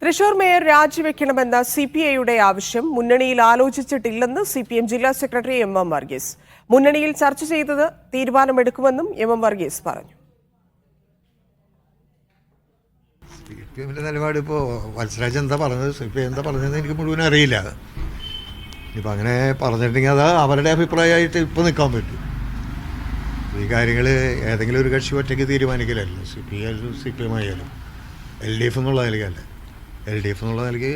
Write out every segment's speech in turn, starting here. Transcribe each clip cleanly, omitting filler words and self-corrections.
Thrissur mayor രാജിവെക്കണമെന്ന സിപിഐയുടെ ആവശ്യം മുന്നണിയിൽ ആലോചിച്ചിട്ടില്ലെന്ന് CPM ജില്ലാ സെക്രട്ടറി എം വർഗീസ്. മുന്നണിയിൽ ചർച്ച ചെയ്തത് തീരുമാനമെടുക്കുമെന്നും എം വർഗീസ് പറഞ്ഞു. സിപിഎമ്മിന്റെ നിലപാട് ഇപ്പോൾ വത്സരാജ് എന്താ പറഞ്ഞത്, സിപിഐ എന്താ പറഞ്ഞതെന്ന് എനിക്ക് മുഴുവൻ അറിയില്ല. ഇപ്പം അങ്ങനെ പറഞ്ഞിട്ടുണ്ടെങ്കിൽ അത് അവരുടെ അഭിപ്രായമായിട്ട് ഇപ്പോൾ നിൽക്കാൻ പറ്റും. ഈ കാര്യങ്ങൾ ഏതെങ്കിലും ഒരു കക്ഷി ഒറ്റയ്ക്ക് തീരുമാനിക്കലല്ലോ. സിപിഐ ആയാലും സിപിഎം ആയാലും LDF എന്നുള്ള നിലയ്ക്കല്ല. LDF എന്നുള്ള നിലയ്ക്ക്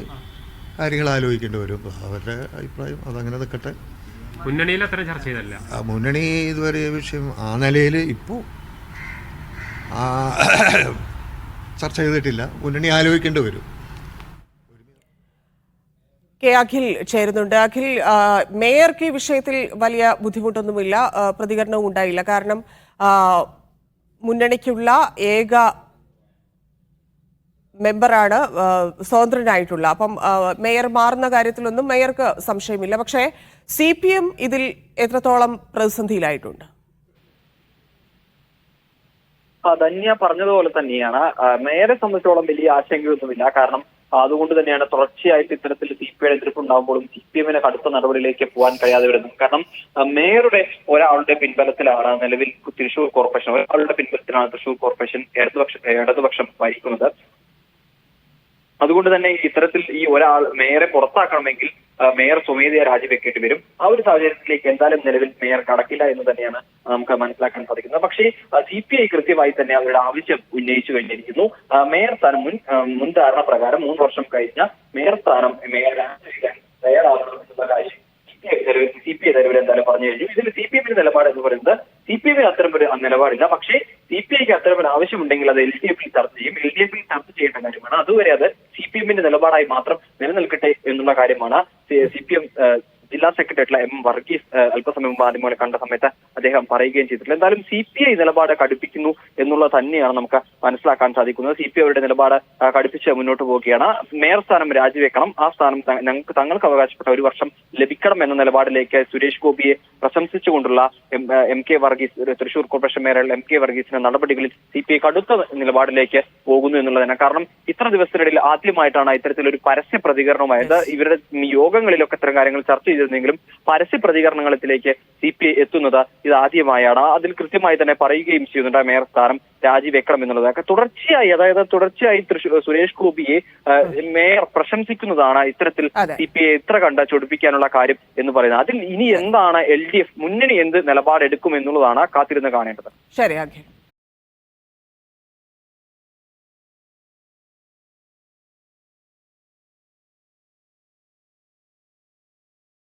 കാര്യങ്ങൾ ആലോചിക്കേണ്ടി വരും. അവരുടെ അഭിപ്രായം അതങ്ങനെ നിൽക്കട്ടെ. മുന്നണിയിൽ അത്ര ചർച്ച ചെയ്തല്ല. മുന്നണി ഇതുവരെ വിഷയം ആ നിലയിൽ ഇപ്പോൾ ചർച്ച ചെയ്തിട്ടില്ല. മുന്നണി ആലോചിക്കേണ്ടി വരും. അഖിൽ ചേരുന്നുണ്ട്. അഖിൽ, മേയർക്ക് ഈ വിഷയത്തിൽ വലിയ ബുദ്ധിമുട്ടൊന്നുമില്ല, പ്രതികരണവും ഉണ്ടായില്ല. കാരണം മുന്നണിക്കുള്ള ഏക മെമ്പറാണ്, സ്വതന്ത്രനായിട്ടുള്ള. അപ്പം മേയർ മാറുന്ന കാര്യത്തിലൊന്നും മേയർക്ക് സംശയമില്ല. പക്ഷേ CPM ഇതിൽ എത്രത്തോളം പ്രതിസന്ധിയിലായിട്ടുണ്ട്? ധന്യ പറഞ്ഞതുപോലെ തന്നെയാണ്. മേയറെ സംബന്ധിച്ചോളം വലിയ ആശങ്കയൊന്നുമില്ല. കാരണം അതുകൊണ്ട് തന്നെയാണ് തുടർച്ചയായിട്ട് ഇത്തരത്തിൽ CPIയുടെ എതിർപ്പുണ്ടാകുമ്പോഴും CPMന് കടുത്ത നടപടിയിലേക്ക് പോകാൻ കഴിയാതെ വരുന്നത്. കാരണം മേയറുടെ ഒരാളുടെ പിൻബലത്തിലാണ് നിലവിൽ തൃശൂർ കോർപ്പറേഷൻ, ഒരാളുടെ പിൻബലത്തിലാണ് തൃശൂർ കോർപ്പറേഷൻ ഇടതുപക്ഷം ഭരിക്കുന്നത്. അതുകൊണ്ട് തന്നെ ഇത്തരത്തിൽ ഈ ഒരാൾ മേയറെ പുറത്താക്കണമെങ്കിൽ മേയർ സ്വമേധയാ രാജിവെക്കേണ്ടി വരും. ആ ഒരു സാഹചര്യത്തിലേക്ക് എന്തായാലും നിലവിൽ മേയർ കടക്കില്ല എന്ന് തന്നെയാണ് നമുക്ക് മനസ്സിലാക്കാൻ സാധിക്കുന്നത്. പക്ഷേ CPI കൃത്യമായി തന്നെ അവരുടെ ആവശ്യം ഉന്നയിച്ചു കഴിഞ്ഞിരിക്കുന്നു. മേയർ സ്ഥാനം മുൻ ധാരണ പ്രകാരം 3 വർഷം കഴിഞ്ഞ മേയർ സ്ഥാനം മേയർ രാജിവെക്കാൻ തയ്യാറാവണമെന്നുള്ള കാര്യം CPI നിലവിൽ എന്തായാലും പറഞ്ഞു കഴിഞ്ഞു. ഇതിൽ CPMന്റെ നിലപാട് എന്ന് പറയുന്നത് CPMന് അത്തരം ഒരു നിലപാടില്ല. പക്ഷേ CPIക്ക് അത്തരം ഒരു ആവശ്യമുണ്ടെങ്കിൽ അത് LDFൽ ചർച്ച ചെയ്യും. LDFൽ ചർച്ച ചെയ്യേണ്ട കാര്യമാണ്. അതുവരെ അത് CPMന്റെ നിലപാടായി മാത്രം നിലനിൽക്കട്ടെ എന്നുള്ള കാര്യമാണ് CPM ജില്ലാ സെക്രട്ടറി എം വർഗീസ് അല്പസമയം മുമ്പ് ആദ്യമൂലം കണ്ട സമയത്ത് അദ്ദേഹം പറയുകയും ചെയ്തിട്ടുള്ളത്. എന്തായാലും CPI നിലപാട് കടുപ്പിക്കുന്നു എന്നുള്ളത് തന്നെയാണ് നമുക്ക് മനസ്സിലാക്കാൻ സാധിക്കുന്നത്. CPI അവരുടെ നിലപാട് കടുപ്പിച്ച് മുന്നോട്ട് പോവുകയാണ്. മേയർ സ്ഥാനം രാജിവെക്കണം, ആ സ്ഥാനം തങ്ങൾക്ക് അവകാശപ്പെട്ട 1 വർഷം ലഭിക്കണം എന്ന നിലപാടിലേക്ക് സുരേഷ് ഗോപിയെ പ്രശംസിച്ചുകൊണ്ടുള്ള MK Varghese, Thrissur corporation mayor MK വർഗീസിന്റെ നടപടികളിൽ CPI കടുത്ത നിലപാടിലേക്ക് പോകുന്നു എന്നുള്ളതാണ്. കാരണം ഇത്ര ദിവസത്തിനിടയിൽ ആദ്യമായിട്ടാണ് ഇത്തരത്തിലൊരു പരസ്യ പ്രതികരണമായത്. ഇവരുടെ യോഗങ്ങളിലൊക്കെ ഇത്തരം കാര്യങ്ങൾ ചർച്ച ചെയ്തിരുന്നെങ്കിലും പരസ്യ പ്രതികരണങ്ങളിലേക്ക് CPI എത്തുന്നത് ഇത് ആദ്യമായാണ്. അതിൽ കൃത്യമായി തന്നെ പറയുകയും ചെയ്യുന്നുണ്ട് മേയർ സ്ഥാനം രാജിവെക്കണം എന്നുള്ളത്. തുടർച്ചയായി സുരേഷ് ഗോപിയെ മേയർ പ്രശംസിക്കുന്നതാണ് ഇത്തരത്തിൽ CPI എത്ര കണ്ട ചൊടിപ്പിക്കാനുള്ള കാര്യം എന്ന് പറയുന്നത്. അതിൽ ഇനി എന്താണ് LDF മുന്നണി എന്ത് നിലപാടെടുക്കും എന്നുള്ളതാണ് കാത്തിരുന്ന് കാണേണ്ടത്. ശരി.